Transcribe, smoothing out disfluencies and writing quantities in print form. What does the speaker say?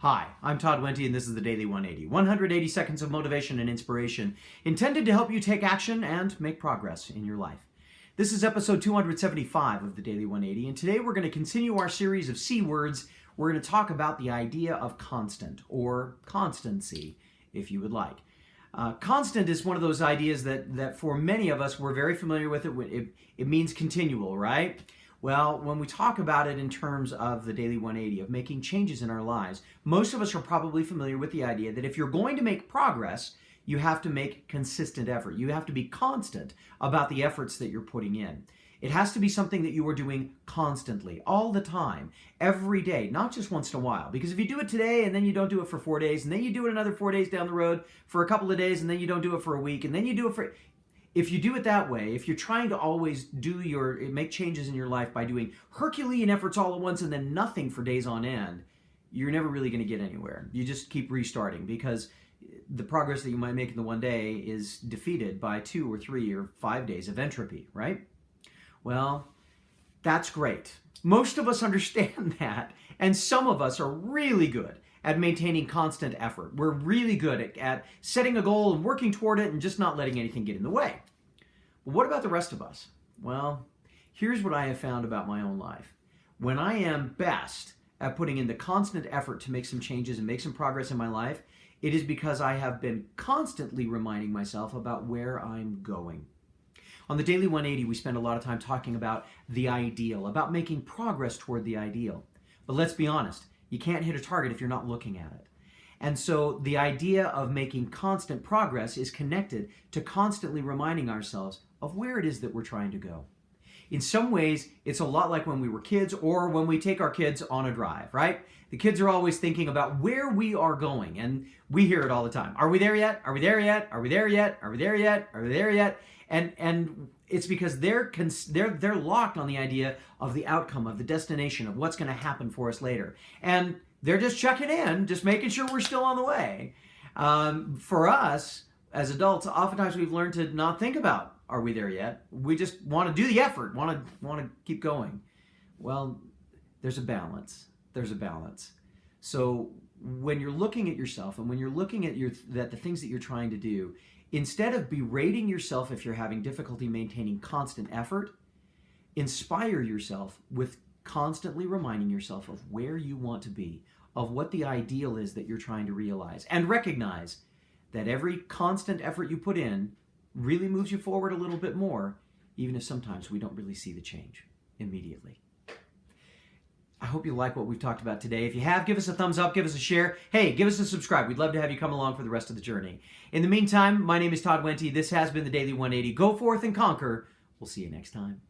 Hi, I'm Todd Wente, and this is the Daily 180. 180 seconds of motivation and inspiration intended to help you take action and make progress in your life. This is episode 275 of the Daily 180, and today we're going to continue our series of C words. We're going to talk about the idea of constant, or constancy, if you would like. Constant is one of those ideas that for many of us, we're very familiar with it. It means continual, right? Well, when we talk about it in terms of the Daily 180, of making changes in our lives, most of us are probably familiar with the idea that if you're going to make progress, you have to make consistent effort. You have to be constant about the efforts that you're putting in. It has to be something that you are doing constantly, all the time, every day, not just once in a while. Because if you do it today and then you don't do it for 4 days, and then you do it another 4 days down the road for a couple of days, and then you don't do it for a week, and then you do it for... If you do it that way, if you're trying to always make changes in your life by doing Herculean efforts all at once and then nothing for days on end, you're never really going to get anywhere. You just keep restarting because the progress that you might make in the one day is defeated by 2 or 3 or 5 days of entropy, right? Well, that's great. Most of us understand that, and some of us are really good at maintaining constant effort. We're really good at setting a goal and working toward it and just not letting anything get in the way. But what about the rest of us? Well, here's what I have found about my own life. When I am best at putting in the constant effort to make some changes and make some progress in my life, it is because I have been constantly reminding myself about where I'm going. On the Daily 180, we spend a lot of time talking about the ideal, about making progress toward the ideal. But let's be honest, you can't hit a target if you're not looking at it. And so the idea of making constant progress is connected to constantly reminding ourselves of where it is that we're trying to go. In some ways, it's a lot like when we were kids or when we take our kids on a drive, right? The kids are always thinking about where we are going, and we hear it all the time. Are we there yet? Are we there yet? Are we there yet? Are we there yet? Are we there yet? And it's because they're locked on the idea of the outcome, of the destination, of what's going to happen for us later. And they're just checking in, just making sure we're still on the way. For us, as adults, oftentimes we've learned to not think about, are we there yet? We just want to do the effort, want to keep going. Well, there's a balance. There's a balance. So when you're looking at yourself and when you're looking at the things that you're trying to do, instead of berating yourself if you're having difficulty maintaining constant effort, inspire yourself with constantly reminding yourself of where you want to be, of what the ideal is that you're trying to realize, and recognize that every constant effort you put in really moves you forward a little bit more, even if sometimes we don't really see the change immediately. I hope you like what we've talked about today. If you have, give us a thumbs up, give us a share. Hey, give us a subscribe. We'd love to have you come along for the rest of the journey. In the meantime, my name is Todd Wente. This has been the Daily 180. Go forth and conquer. We'll see you next time.